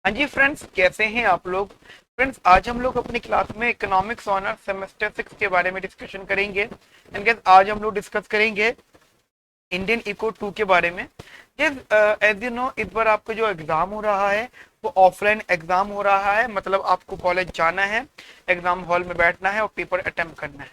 हाँ जी फ्रेंड्स, कैसे हैं आप लोग। फ्रेंड्स, आज हम लोग अपनी क्लास में इकोनॉमिक्स ऑनर सेमेस्टर 6 के बारे में डिस्कशन करेंगे। एंड गाइस, आज हम लोग डिस्कस करेंगे इंडियन इको 2 के बारे में। एज यू नो, इस बार आपका जो एग्जाम हो रहा है वो ऑफलाइन एग्जाम हो रहा है। मतलब आपको कॉलेज जाना है, एग्जाम हॉल में बैठना है और पेपर अटेम्प्ट करना है।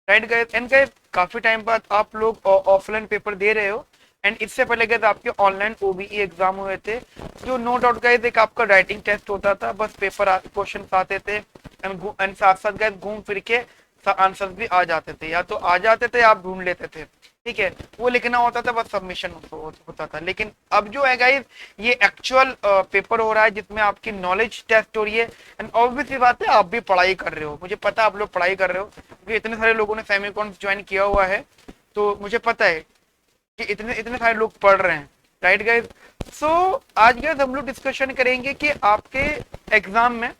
राइट गाइस, एंड गाइस काफी टाइम बाद आप लोग ऑफलाइन पेपर दे रहे हो। एंड इससे पहले गाइस आपके ऑनलाइन ओबीई एग्जाम हुए थे, जो नो डाउट गाइस एक आपका राइटिंग टेस्ट होता था। बस पेपर क्वेश्चन आते थे एंड साथ साथ गाइस घूम फिर के आंसर भी आ जाते थे, या तो आ जाते थे आप ढूंढ लेते थे। ठीक है, वो लिखना होता था, बस सबमिशन होता था। लेकिन अब जो है गाइस, ये एक्चुअल पेपर हो रहा है जिसमें आपकी नॉलेज टेस्ट हो रही है। एंड ऑब्वियसली बात है, आप भी पढ़ाई कर रहे हो, मुझे पता है आप लोग पढ़ाई कर रहे हो, क्योंकि इतने सारे लोगों ने सेमीकॉन ज्वाइन किया हुआ है। तो मुझे पता है कि इतने इतने सारे लोग पढ़ रहे हैं। राइट गाइज, सो आज गाइज हम लोग डिस्कशन करेंगे कि आपके एग्जाम में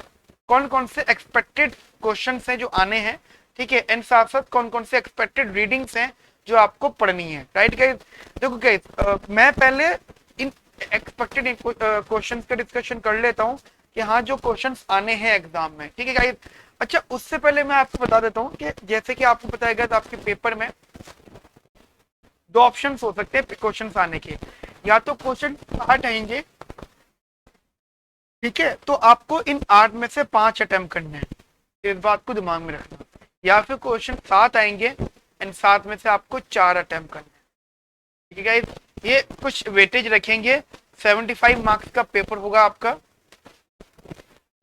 कौन कौन से एक्सपेक्टेड क्वेश्चन हैं जो आने हैं। ठीक है, एंड साथ साथ कौन कौन से एक्सपेक्टेड रीडिंग्स हैं जो आपको पढ़नी है। राइट गाइज, देखो गाइज, मैं पहले इन एक्सपेक्टेड क्वेश्चन का डिस्कशन कर लेता हूँ कि हाँ जो क्वेश्चंस आने हैं एग्जाम में। ठीक है गाइज, अच्छा उससे पहले मैं आपको बता देता हूँ कि जैसे कि आपको बताया गया आपके पेपर में दो ऑप्शन हो सकते हैं क्वेश्चन आने के। या तो क्वेश्चन 8 आएंगे, ठीक है, तो आपको इन 8 में से 5 अटेम्प्ट करने हैं, इस बात को दिमाग में रखना। या फिर क्वेश्चन 7 आएंगे एंड 7 में से आपको 4 अटेम्प्ट करने हैं। ठीक है गाइस, ये कुछ वेटेज रखेंगे। 75 मार्क्स का पेपर होगा आपका।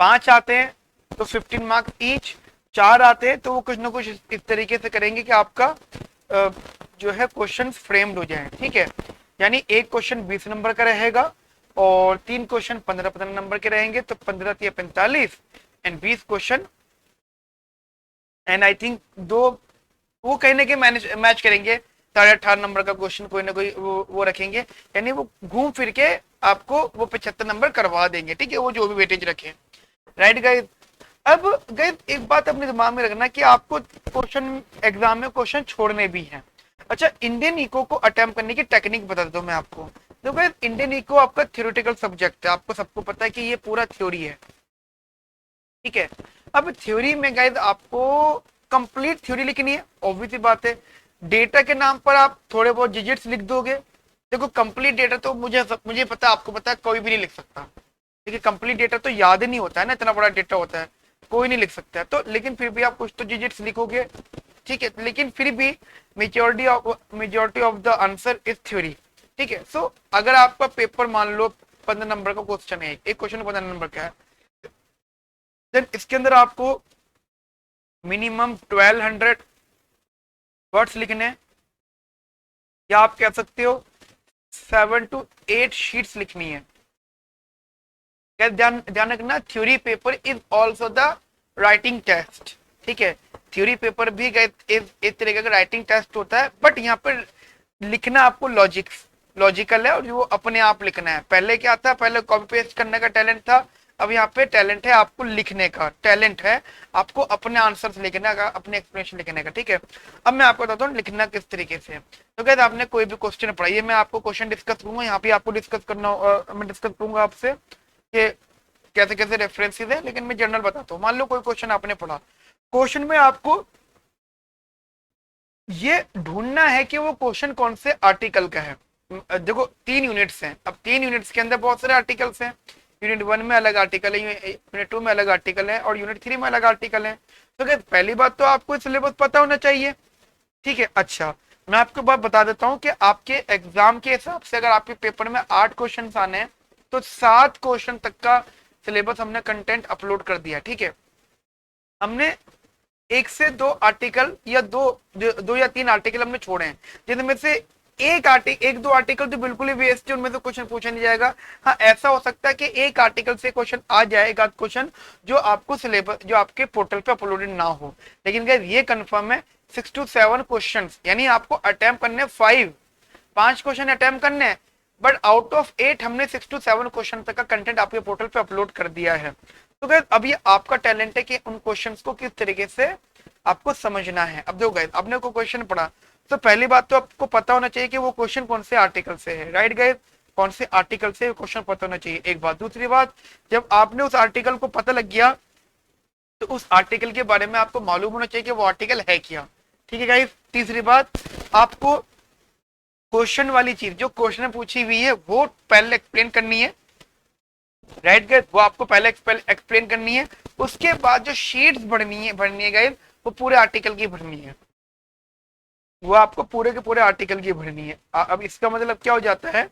5 आते हैं तो 15 मार्क्स ईच, 4 आते हैं तो वो कुछ ना कुछ इस तरीके से करेंगे कि आपका जो है क्वेश्चन फ्रेम्ड हो जाए। ठीक है, यानी एक क्वेश्चन 20 नंबर का रहेगा और 3 क्वेश्चन 15-15 नंबर के रहेंगे, तो 15 या 45 and 20 question. And I think दो वो कहीं ना कहीं मैच करेंगे। 18.5 नंबर का क्वेश्चन कोई ना कोई वो रखेंगे, यानी वो घूम फिर के आपको वो 75 नंबर करवा देंगे। ठीक है, वो जो भी वेटेज रखे। राइट गाइस, अब गाइस एक बात अपने दिमाग में रखना कि आपको क्वेश्चन एग्जाम में क्वेश्चन छोड़ने भी हैं। अच्छा, इंडियन इको को अटेम्प्ट करने की टेक्निक बता देता हूं मैं आपको। तो गाइस इंडियन इको आपका थ्योरेटिकल सब्जेक्ट है, आपको सबको पता है कि ये पूरा थ्योरी है। ठीक है, अब थ्योरी में गाइस आपको कंप्लीट थ्योरी लिखनी है। ऑब्वियसली बात है, डेटा के नाम पर आप थोड़े बहुत डिजिट्स लिख दोगे। देखो कंप्लीट डेटा तो मुझे पता है, आपको पता है, कोई भी नहीं लिख सकता। ठीक है, कंप्लीट डेटा तो याद ही नहीं होता है ना, इतना बड़ा डेटा होता है, कोई नहीं लिख सकता है। तो लेकिन फिर भी आप कुछ तो डिजिट्स लिखोगे। ठीक है, लेकिन फिर भी majority of the answer is theory. ठीक है, सो अगर आपका पेपर मान लो 15 नंबर का क्वेश्चन है, एक क्वेश्चन 15 नंबर का है, देन इसके अंदर आपको मिनिमम 1200 वर्ड्स लिखने हैं, या आप कह सकते हो 7 to 8 शीट्स लिखनी है। क्या ध्यान ध्यान रखना, theory paper is also the writing test. ठीक है, थ्योरी पेपर भी एक तरीके का राइटिंग टेस्ट होता है, बट यहाँ पर लिखना आपको लॉजिकल है, और वो अपने आप लिखना है। पहले क्या था, पहले कॉपी पेस्ट करने का टैलेंट था, अब यहाँ पे टैलेंट है आपको लिखने का, टैलेंट है आपको अपने आंसर्स लिखने का, अपने एक्सप्लेनेशन लिखने का। ठीक है, अब मैं आपको बताता हूँ लिखना किस तरीके से। तो कहते आपने कोई भी क्वेश्चन पढ़ाइए, मैं आपको क्वेश्चन डिस्कस करूंगा, यहाँ पे आपको डिस्कस करना, मैं डिस्कस करूंगा आपसे कि कैसे कैसे रेफरेंसेस है, लेकिन मैं जनरल बताता हूँ। मान लो कोई क्वेश्चन आपने पढ़ा, क्वेश्चन में आपको ये ढूंढना है कि वो क्वेश्चन कौन से आर्टिकल का है। देखो 3 यूनिट्स हैं, अब 3 यूनिट्स के अंदर बहुत सारे आर्टिकल्स हैं। यूनिट 1 में अलग आर्टिकल है, यूनिट 2 में अलग आर्टिकल है, और यूनिट 3 में अलग आर्टिकल है। तो क्या पहली बात तो आपको सिलेबस पता होना चाहिए। ठीक है, अच्छा मैं आपको बात बता देता हूँ कि आपके एग्जाम के हिसाब से अगर आपके पेपर में 8 क्वेश्चन आने हैं, तो 7 क्वेश्चन तक का सिलेबस हमने कंटेंट अपलोड कर दिया। ठीक है, हमने 1 से 2 आर्टिकल या दो या 3 आर्टिकल हमने छोड़े हैं, जिनमें से एक दो आर्टिकल तो बिल्कुल ही वेस्ट है, उनमें से क्वेश्चन पूछा नहीं जाएगा। हाँ, ऐसा हो सकता है कि एक आर्टिकल से क्वेश्चन आ जाएगा, क्वेश्चन जो आपको सिलेबस जो आपके पोर्टल पे अपलोडेड ना हो। लेकिन गाइस ये कंफर्म है, 6 to 7 क्वेश्चन, यानी आपको अटेम्प्ट करने 5 क्वेश्चन अटेम्प्ट करने, बट आउट ऑफ 8 हमने 6 to 7 क्वेश्चन तक का कंटेंट आपके पोर्टल पे अपलोड कर दिया है। तो गाइस अब ये आपका टैलेंट है कि उन क्वेश्चंस को किस तरीके से आपको समझना है। अब देखो गाइस, आपने को क्वेश्चन पढ़ा, तो पहली बात तो आपको पता होना चाहिए कि वो क्वेश्चन कौन से आर्टिकल से है। राइट गाइस, कौन से आर्टिकल से क्वेश्चन पता होना चाहिए, एक बात। दूसरी बात, जब आपने उस आर्टिकल को पता लग गया तो उस आर्टिकल के बारे में आपको मालूम होना चाहिए कि वो आर्टिकल है क्या, ठीक है गाइस। तीसरी बात, आपको क्वेश्चन वाली चीज जो क्वेश्चन में पूछी हुई है वो पहले एक्सप्लेन करनी है, राइट गाइस, वो आपको पहले एक्सप्लेन करनी है। उसके बाद जो शीट्स भरनी है गाइस, वो पूरे आर्टिकल की भरनी है, वो आपको पूरे के पूरे आर्टिकल की भरनी है। अब इसका मतलब क्या हो जाता है,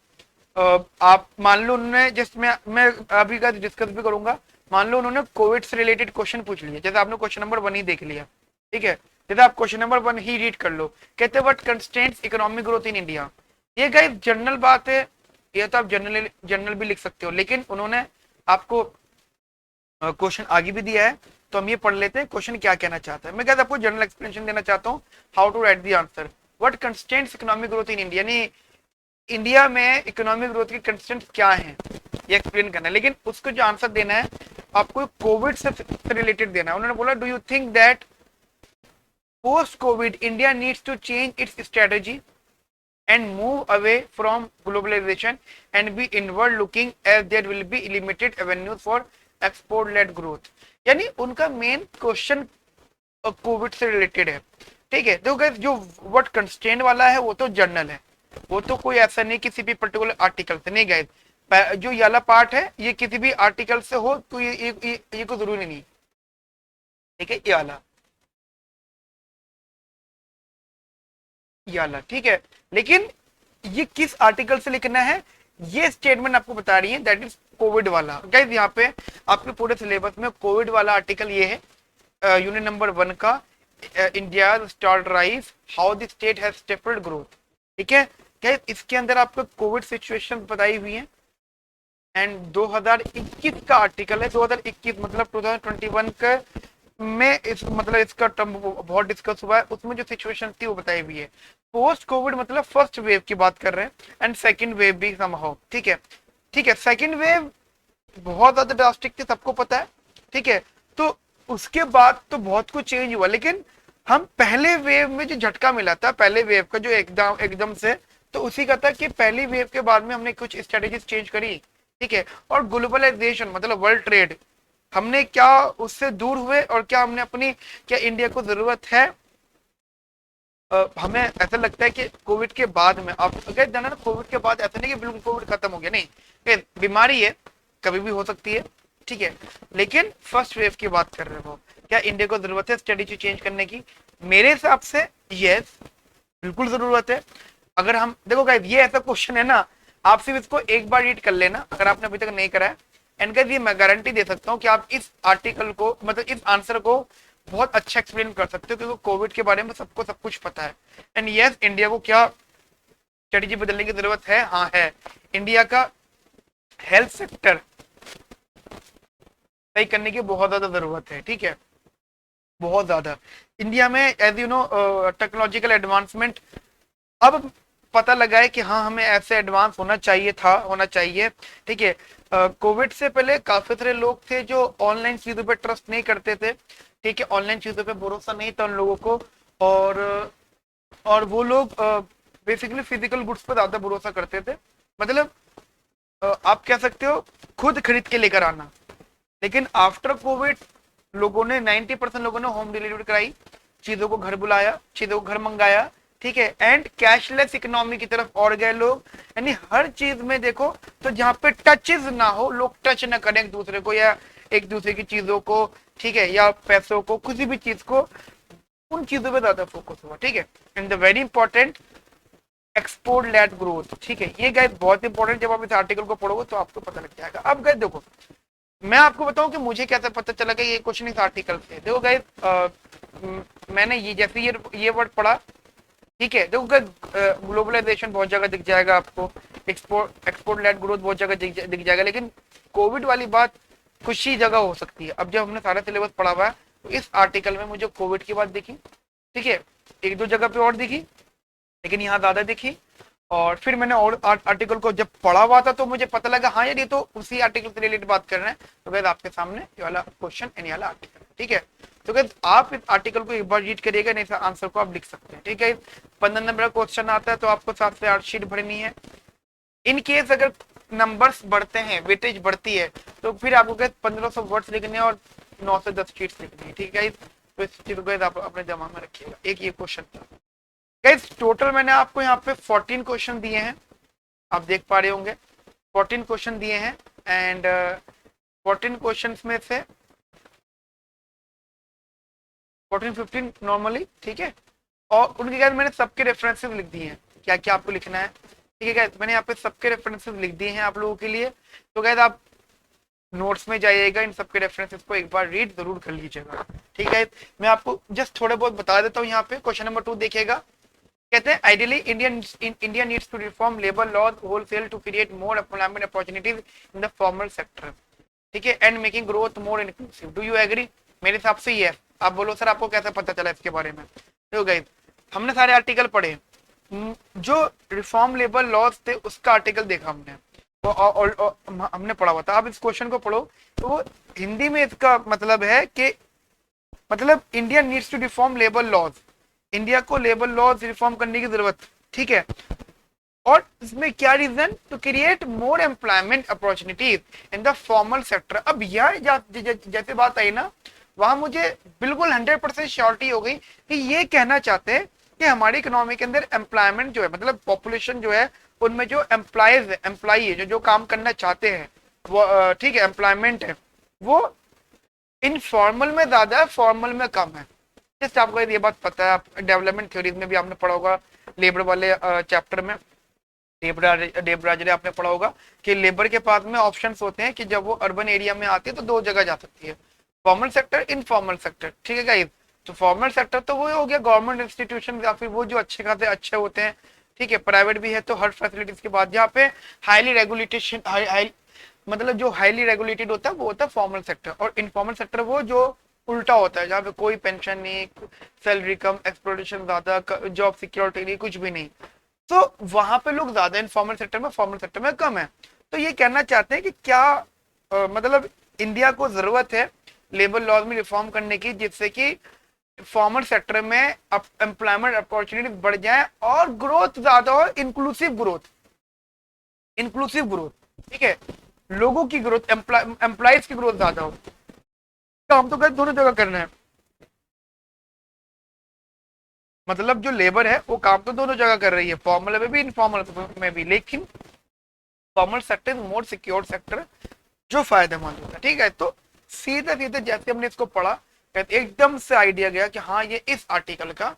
आप मान लो उन्होंने, जस्ट मैं अभी का डिस्कस भी करूंगा, मान लो उन्होंने कोविड से रिलेटेड क्वेश्चन पूछ लिया, जैसे आपने क्वेश्चन नंबर 1 ही देख लिया, ठीक है, जैसे आप क्वेश्चन नंबर 1 ही रीड कर लो, कहते हैं what constraints economic growth in India. ये गाइस जनरल बात है, ये तो आप जनरल भी लिख सकते हो, लेकिन उन्होंने आपको क्वेश्चन आगे भी दिया है, तो हम ये पढ़ लेते हैं क्वेश्चन क्या कहना चाहता है। मैं कहता आपको जनरल एक्सप्लेनेशन देना चाहता हूँ, how to write the answer. What constraints economic growth in India, यानी इंडिया में इकोनॉमिक ग्रोथ के कंस्ट्रेंट्स क्या हैं, ये एक्सप्लेन करना है। लेकिन उसको जो आंसर देना है आपको कोविड से रिलेटेड देना है। उन्होंने बोला, do you think that post COVID India needs to change its strategy and move away from globalization and be inward looking as there will be limited avenues for export led growth। यानी उनका main question Covid से related है, ठीक है। तो guys जो word constraint वाला है वो तो जर्नल है, वो तो कोई ऐसा नहीं किसी भी पर्टिकुलर आर्टिकल से नहीं गाइस। जो ये वाला पार्ट है ये किसी भी आर्टिकल से हो तो ये कोई जरूरी नहीं, ठीक है, ये वाला ठीक है। लेकिन ये किस आर्टिकल से लिखना है, ये स्टेटमेंट आपको बता रही है, दैट इज कोविड वाला। गाइस यहाँ पे आपके पूरे सिलेबस में कोविड वाला आर्टिकल ये है, यूनिट नंबर 1 का, India start rise how the state has stapled growth, ठीक है। गाइस इसके अंदर आपको कोविड सिचुएशन बताई हुई है, एंड 2021 का आर्टिकल है, 2021 मतलब 2021 का में इस मतलब इसका टर्म बहुत डिस्कस हुआ है, उसमें जो सिचुएशन थी वो बताई हुई है। पोस्ट कोविड मतलब फर्स्ट वेव की बात कर रहे हैं, एंड सेकंड वेव भी समहाउ, ठीक है, ठीक है। सेकंड वेव बहुत ज्यादा ड्रास्टिक थी, सबको पता है, ठीक है। तो उसके बाद तो बहुत कुछ चेंज हुआ, लेकिन हम पहले वेव में जो झटका मिला था, पहले वेव का जो एकदम से, तो उसी का था कि पहली वेव के बाद में हमने कुछ स्ट्रेटेजीज चेंज करी, ठीक है। और ग्लोबलाइजेशन मतलब वर्ल्ड ट्रेड, हमने क्या उससे दूर हुए, और क्या हमने अपनी, क्या इंडिया को जरूरत है, हमें ऐसा लगता है कि कोविड के बाद में, आप अगर जाना ना, कोविड के बाद ऐसा नहीं कि बिल्कुल कोविड खत्म हो गया, नहीं, बीमारी है, कभी भी हो सकती है, ठीक है। लेकिन फर्स्ट वेव की बात कर रहे हो, क्या इंडिया को जरूरत है स्ट्रेटेजी चेंज करने की? मेरे हिसाब से यस, बिल्कुल जरूरत है। अगर हम देखो गाइस, ये ऐसा क्वेश्चन है ना, आप सिर्फ इसको एक बार रीड कर लेना अगर आपने अभी तक नहीं करा है, एंड गाइस ये मैं गारंटी दे सकता हूँ कि आप इस आर्टिकल को, मतलब इस आंसर को बहुत अच्छा एक्सप्लेन कर सकते हो, क्योंकि कोविड के बारे में सबको सब कुछ पता है। एंड यस, इंडिया को क्या स्ट्रेटेजी बदलने की जरूरत है? हाँ है। इंडिया का हेल्थ सेक्टर सही करने की बहुत ज्यादा जरूरत है, ठीक है, बहुत ज्यादा। इंडिया में as you know technological advancement अब पता लगा है कि हाँ हमें ऐसे एडवांस होना चाहिए होना चाहिए, ठीक है। कोविड से पहले काफी सारे लोग थे जो ऑनलाइन चीजों पे ट्रस्ट नहीं करते थे, ठीक है, ऑनलाइन चीजों पे भरोसा नहीं था उन लोगों को, और वो लोग बेसिकली फिजिकल गुड्स पे ज्यादा भरोसा करते थे, मतलब आप कह सकते हो खुद खरीद के लेकर आना। लेकिन आफ्टर कोविड लोगों ने 90% लोगों ने होम डिलीवरी कराई, चीजों को घर बुलाया, चीजों को घर मंगाया, ठीक है, एंड कैशलेस इकोनॉमी की तरफ और गए लोग। यानी हर चीज में देखो तो जहां पे टचेस ना हो, लोग टच ना करें एक दूसरे को या एक दूसरे की चीजों को, ठीक है, या पैसों को, किसी भी चीज को, उन चीजों पे ज्यादा फोकस हुआ, ठीक है। And the very important export led growth, ठीक है, ये गाइस बहुत इंपॉर्टेंट, जब आप इस आर्टिकल को पढ़ोगे तो आपको पता लग जाएगा। अब गाइस देखो, मैं आपको बताऊं कि मुझे कैसे पता चला कि ये क्वेश्चन इस आर्टिकल से। देखो गाइस मैंने ये जैसे ये वर्ड पढ़ा, ठीक है, देखो ग्लोबलाइजेशन बहुत जगह दिख जाएगा आपको, एक्सपोर्ट लेड ग्रोथ बहुत जगह दिख जाएगा, लेकिन कोविड वाली बात कुछ ही जगह हो सकती है। अब जब हमने सारा सिलेबस पढ़ा हुआ है तो इस आर्टिकल में मुझे कोविड की बात दिखी, ठीक है, एक दो जगह पे और दिखी, लेकिन यहाँ ज्यादा दिखी। और फिर मैंने और आर्टिकल को जब पढ़ा हुआ था तो मुझे पता लगा हाँ यार ये तो उसी आर्टिकल से रिलेटेड बात कर रहे हैं। तो गाइस आपके सामने ये वाला क्वेश्चन एंड ये वाला आर्टिकल, ठीक है। तो गाइस आप इस आर्टिकल को एक बार रीड करिएगा, नहीं आंसर को आप लिख सकते हैं, ठीक है। 15 नंबर का क्वेश्चन आता है तो आपको 7 से 8 शीट भरनी है, इन केस अगर नंबर्स बढ़ते हैं, वेटेज बढ़ती है, तो फिर आपको क्या 1500 वर्ड्स लिखने और 9 से 10 शीट्स लिखनी है, ठीक है। तो इस चीज को आप अपने दिमाग में रखिएगा। एक ये क्वेश्चन था गाइस। टोटल मैंने आपको यहाँ पे 14 क्वेश्चन दिए हैं, आप देख पा रहे होंगे 14 क्वेश्चन दिए हैं। एंड 14 क्वेश्चन में से 14-15 नॉर्मली, ठीक है। और उनके बाद मैंने सबके रेफरेंसेस लिख दिए हैं, क्या क्या आपको लिखना है, ठीक है गाइस। मैंने यहाँ पे सबके रेफरेंसेस लिख दिए हैं आप लोगों के लिए। तो गाइस आप नोट्स में जाइएगा, इन सबके रेफरेंसेस को एक बार रीड जरूर कर लीजिएगा, ठीक है। मैं आपको जस्ट थोड़े बहुत बता देता हूँ। यहाँ पे क्वेश्चन नंबर 2 देखिएगा, कहते हैं ideally India needs to reform labour laws wholesale to create more employment opportunities in the formal sector, ठीक है, and making growth more inclusive. Do you agree? मेरे हिसाब से ये है। आप बोलो सर आपको कैसे पता चला इसके बारे में? देखो गाइस, हमने सारे आर्टिकल पढ़े, जो रिफॉर्म लेबर लॉज थे उसका आर्टिकल देखा हमने, हमने पढ़ा हुआ था। आप इस क्वेश्चन को पढ़ो तो वो हिंदी में इसका मतलब है कि मतलब India needs to reform labour laws, India को लेबर लॉज रिफॉर्म करने की जरूरत, ठीक है। और इसमें क्या reason? To create more employment opportunities in the formal sector. अब यह जैसे बात आई ना, वहां मुझे बिल्कुल 100% श्योरिटी हो गई कि ये कहना चाहते हैं कि हमारी इकोनॉमी के अंदर एम्प्लॉयमेंट जो है, मतलब पॉपुलेशन जो है, उनमें जो एम्प्लॉई है, जो काम करना चाहते हैं वो, ठीक है, एम्प्लॉयमेंट है, वो इनफॉर्मल में ज्यादा है, फॉर्मल में कम है। जस्ट आपको ये बात पता है, आप डेवलपमेंट थ्योरीज में भी आपने पढ़ा होगा, लेबर वाले चैप्टर में लेबराज ने आपने पढ़ा होगा कि लेबर के पास में ऑप्शंस होते हैं कि जब वो अर्बन एरिया में आती है तो 2 जगह जा सकती है, फॉर्मल सेक्टर, इनफॉर्मल सेक्टर, ठीक है गाइस। तो फॉर्मल सेक्टर तो वो हो गया गवर्नमेंट इंस्टीट्यूशन या फिर वो जो अच्छे खासे अच्छे होते हैं, ठीक है। प्राइवेट भी है तो हर फैसिलिटीज के बाद जहाँ पे हाईली रेगुलेटेशन मतलब जो हाईली रेगुलेटेड होता है वो होता है फॉर्मल सेक्टर। और इनफॉर्मल सेक्टर वो जो उल्टा होता है, जहाँ पे कोई पेंशन नहीं, सैलरी कम, एक्सप्लोटेशन ज्यादा, जॉब सिक्योरिटी नहीं, कुछ भी नहीं। तो वहां पे लोग ज्यादा इनफॉर्मल सेक्टर में, फॉर्मल सेक्टर में कम है। तो ये कहना चाहते हैं कि क्या मतलब इंडिया को जरूरत है लेबर लॉज में रिफॉर्म करने की, जिससे कि फॉर्मल सेक्टर में एम्प्लॉयमेंट अपॉर्चुनिटी बढ़ जाए और ग्रोथ ज्यादा हो, इंक्लूसिव ग्रोथ, ठीक है, लोगों की ग्रोथ, एम्प्लॉयज की ग्रोथ ज्यादा हो। काम तो दोनों जगह करना है, मतलब जो लेबर है वो काम तो दोनों जगह कर रही है, फॉर्मल में भी इनफॉर्मल में भी, लेकिन formal sector more secure sector जो फायदेमंद होता है, ठीक है। तो सीधे सीधे जैसे हमने इसको पढ़ा एकदम से आइडिया गया कि हाँ ये इस आर्टिकल का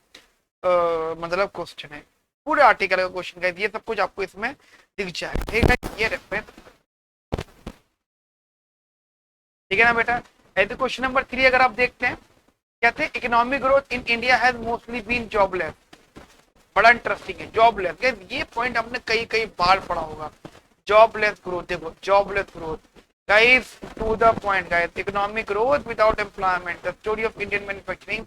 मतलब क्वेश्चन है, पूरे आर्टिकल का क्वेश्चन है, ये सब कुछ आपको इसमें दिख जाएगा, ठीक है। ये रेफरेंस, ठीक है ना बेटा। ऐसे क्वेश्चन नंबर 3 अगर आप देखते हैं, कहते हैं economic growth in India has mostly been jobless. बड़ा इंटरेस्टिंग है जॉबलेस, ये पॉइंट हमने कई कई बार पढ़ा होगा। जॉबलेस ग्रोथ, देखो jobless growth guys, to the point guys, economic growth without employment, the story of Indian manufacturing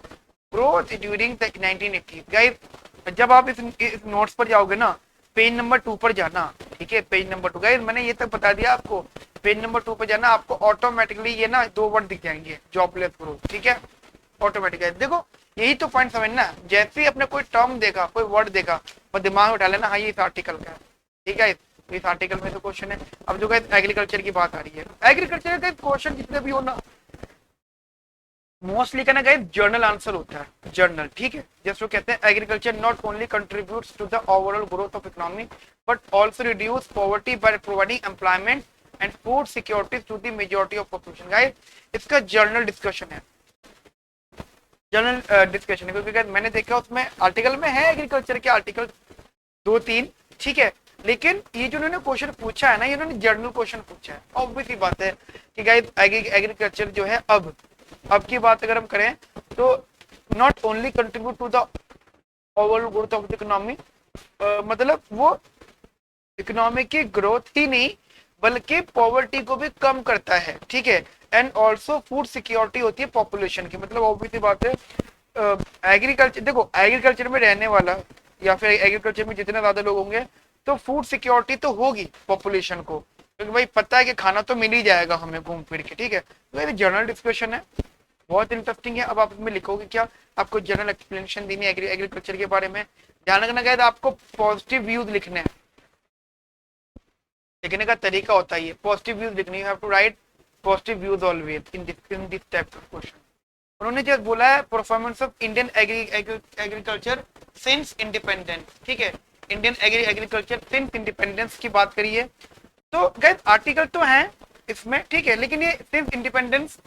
growth during the 1980s। Guys जब आप इस नोट्स पर जाओगे ना, पेज नंबर 2 पर जाना, ठीक है, पेज नंबर 2 गाइस मैंने ये तक बता दिया आपको, पेज नंबर 2 पर जाना, आपको ऑटोमेटिकली ये ना 2 वर्ड दिख जाएंगे, जॉबलेस ग्रोथ, ठीक है, ऑटोमेटिक है। देखो यही तो पॉइंट समझना, जैसे ही अपने कोई टर्म देखा, कोई वर्ड देखा, वो दिमाग में उठा लेना, हाँ ये इस आर्टिकल का है, ठीक है, इस आर्टिकल में तो क्वेश्चन है। अब जो कहते एग्रीकल्चर की बात आ रही है, एग्रीकल्चर का क्वेश्चन जितने भी हो ना, मोस्टली कहना गाइस जर्नल आंसर होता है, जर्नल, ठीक है। जैसे वो कहते हैं agriculture not only contributes to the overall growth of economy but also reduce poverty by providing employment and food security to the majority of population. Guys इसका जर्नल डिस्कशन है, जनरल डिस्कशन है, क्योंकि मैंने देखा उसमें आर्टिकल में है agriculture के आर्टिकल 2-3, ठीक है, लेकिन ये जो उन्होंने क्वेश्चन पूछा है ना, ये उन्होंने जनरल क्वेश्चन पूछा है। ऑब्वियस ही बात है कि गाइस एग्रीकल्चर जो है, अब की बात अगर हम करें तो not only contribute to the overall growth of the economy, मतलब वो इकोनॉमी की ग्रोथ ही नहीं बल्कि पॉवर्टी को भी कम करता है, ठीक है, एंड ऑल्सो फूड सिक्योरिटी होती है पॉपुलेशन की। मतलब ऑब्वियस बात है, एग्रीकल्चर, देखो एग्रीकल्चर में रहने वाला या फिर एग्रीकल्चर में जितने ज्यादा लोग होंगे तो फूड सिक्योरिटी तो होगी पॉपुलेशन को, क्योंकि भाई पता है कि खाना तो मिल ही जाएगा हमें घूम फिर के, ठीक है। तो ये जनरल डिस्कशन है, बहुत इंटरेस्टिंग है। अब आप इसमें लिखोगे क्या, आपको जनरल एक्सप्लेनेशन देनी है एग्रीकल्चर के बारे में। ध्यान रखना गाइस, आपको पॉजिटिव व्यूज लिखने हैं, लिखने का तरीका होता है ये, पॉजिटिव व्यूज लिखनी, you have to write positive views always in this type of question. उन्होंने जस्ट बोला है performance of Indian agriculture since independence, ठीक है, इंडियन एग्रीकल्चर सिंस इंडिपेंडेंस की बात करिए। तो गाइस आर्टिकल तो है इसमें, ठीक है, लेकिन ये सिंस इंडिपेंडेंस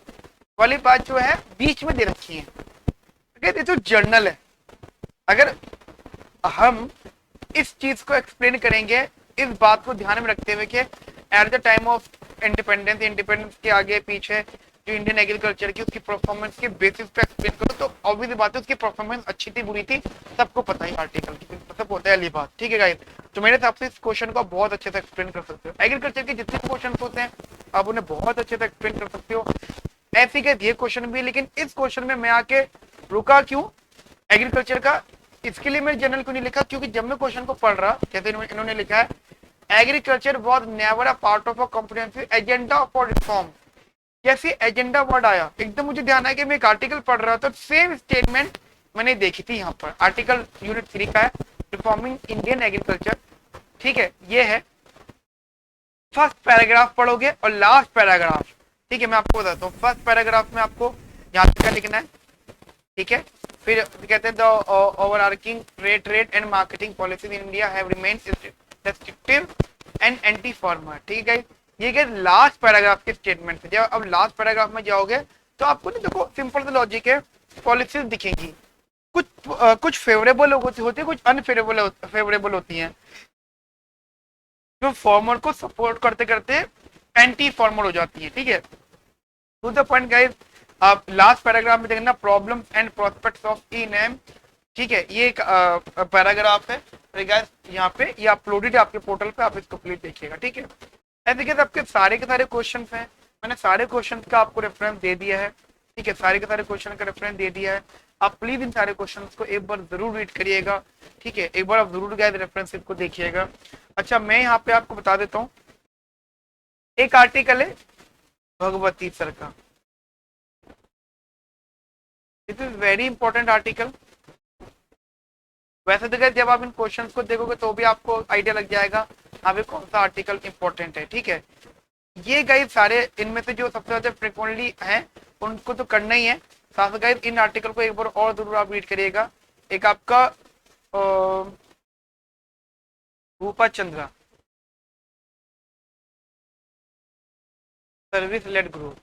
वाली बात जो है बीच में दे रखी है। ये तो जर्नल है, अगर हम इस चीज को एक्सप्लेन करेंगे इस बात को ध्यान में रखते हुए कि at the time of independence के आगे पीछे जो इंडियन एग्रीकल्चर की उसकी परफॉर्मेंस के बेसिस पे एक्सप्लेन करो, तो ऑब्वियस बात है उसकी परफॉर्मेंस अच्छी थी बुरी थी सबको पता है आर्टिकल की, सब होता है अली बात, ठीक है गाइस। तो मेरे हिसाब से इस क्वेश्चन को बहुत अच्छे से एक्सप्लेन कर सकते हो, एग्रीकल्चर के जितने क्वेश्चन होते हैं आप उन्हें बहुत अच्छे से एक्सप्लेन कर सकते हो। ऐसे ही ये क्वेश्चन भी, लेकिन इस क्वेश्चन में मैं आके रुका क्यों एग्रीकल्चर का, इसके लिए मैं जनरल क्यों नहीं लिखा, क्योंकि जब मैं क्वेश्चन को पढ़ रहा, जैसे इन्होंने लिखा है agriculture was never a part of a comprehensive agenda for reform, जैसे एजेंडा वर्ड आया एकदम मुझे ध्यान आया कि मैं एक आर्टिकल पढ़ रहा था, सेम स्टेटमेंट मैंने देखी थी यहाँ पर, आर्टिकल यूनिट 3 का है रिफॉर्मिंग इंडियन एग्रीकल्चर, ठीक है, ये है फर्स्ट पैराग्राफ पढ़ोगे और लास्ट पैराग्राफ, ठीक है, मैं आपको बताता हूँ फर्स्ट पैराग्राफ में आपको यहाँ पे क्या लिखना है, ठीक है, फिर कहते हैं the overarching rate and marketing policies in India have remained restrictive and anti farmer, ठीक है, ये क्या लास्ट पैराग्राफ के स्टेटमेंट है। जब अब लास्ट पैराग्राफ में जाओगे तो आपको नहीं, देखो सिंपल सा लॉजिक है, पॉलिसीज दिखेंगी, कुछ फेवरेबल होती है, कुछ अनफेवरेबल होती हैं, जो फार्मर को सपोर्ट करते करते एंटी फार्मर हो जाती है, ठीक है। टू द पॉइंट गाइस, आप लास्ट पैराग्राफ में देखना problems and prospects of E name, ठीक है, ये एक पैराग्राफ है गाइस, यहाँ पे ये अपलोडेड है आपके पोर्टल पे, आप इसको प्लीज देखिएगा, ठीक है। ऐसे कैसे आपके सारे के सारे क्वेश्चंस हैं, मैंने सारे क्वेश्चंस का आपको रेफरेंस दे दिया है, ठीक है, सारे के सारे क्वेश्चन का रेफरेंस दे दिया है, आप प्लीज इन सारे क्वेश्चंस को एक बार जरूर रीड करिएगा, ठीक है, एक बार आप जरूर गाइस रेफरेंस को देखिएगा। अच्छा, मैं यहाँ पे आपको बता देता हूँ, एक आर्टिकल है भगवती सर का, this is very important article. वैसे तो जब आप इन क्वेश्चंस को देखोगे तो भी आपको आइडिया लग जाएगा हाँ कौन सा आर्टिकल इंपॉर्टेंट है, ठीक है। ये गाइस सारे इनमें से जो सबसे ज्यादा फ्रिक्वेंटली हैं उनको तो करना ही है, साथ गाइस इन आर्टिकल को एक बार और जरूर आप रीड करिएगा। एक आपका भूपा चंद्रा सर्विस लेड ग्रोथ,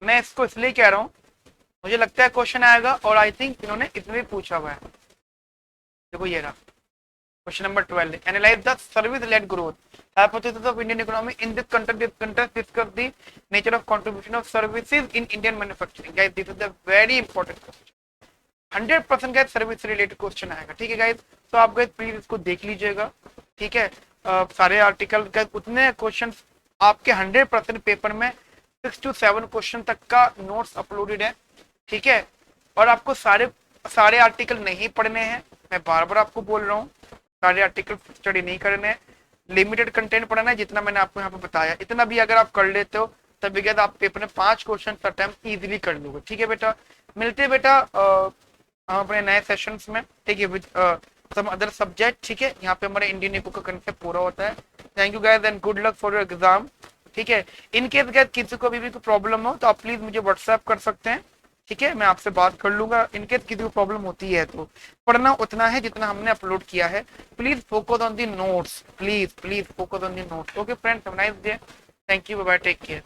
मैं इसको इसलिए कह रहा हूँ मुझे लगता है क्वेश्चन आएगा और आई थिंक इन्होंने इसमें भी पूछा हुआ है, देखो ये रहा question number 12, analyse the service led growth hypothesis of Indian economy in this context discuss the nature of contribution of services in Indian manufacturing। guys this is the very important question, 100% guys service related question आएगा, ठीक है guys. तो आप guys please इसको देख लीजिएगा, ठीक है। सारे आर्टिकल का उतने क्वेश्चन आपके 100% पेपर में 6 to 7 क्वेश्चन तक का नोट्स अपलोडेड है, ठीक है। और आपको सारे आर्टिकल नहीं पढ़ने हैं, मैं बार बार आपको बोल रहा हूँ, सारे आर्टिकल स्टडी नहीं करने हैं, लिमिटेड कंटेंट पढ़ना है, जितना मैंने आपको यहाँ पे बताया इतना भी अगर आप कर लेते हो तभी क्या आप पेपर में 5 क्वेश्चन अटेम्प्ट इजीली कर लोगे, ठीक है बेटा। मिलते हैं बेटा हम अपने नए सेशंस में, ठीक है, विद सम अदर सब्जेक्ट, ठीक है। यहाँ पे हमारे इंडियन इको का कंसेप्ट पूरा होता है। Thank you guys and good luck for your exam, ठीक है। इन केस गाइस किसी को भी कोई प्रॉब्लम हो तो आप प्लीज मुझे व्हाट्सएप कर सकते हैं, ठीक है, मैं आपसे बात कर लूंगा। इनकेस किसी को प्रॉब्लम होती है तो पढ़ना उतना है जितना हमने अपलोड किया है, please focus on the notes, please focus on the notes. Okay friends, have a nice day, thank you, bye bye, take care.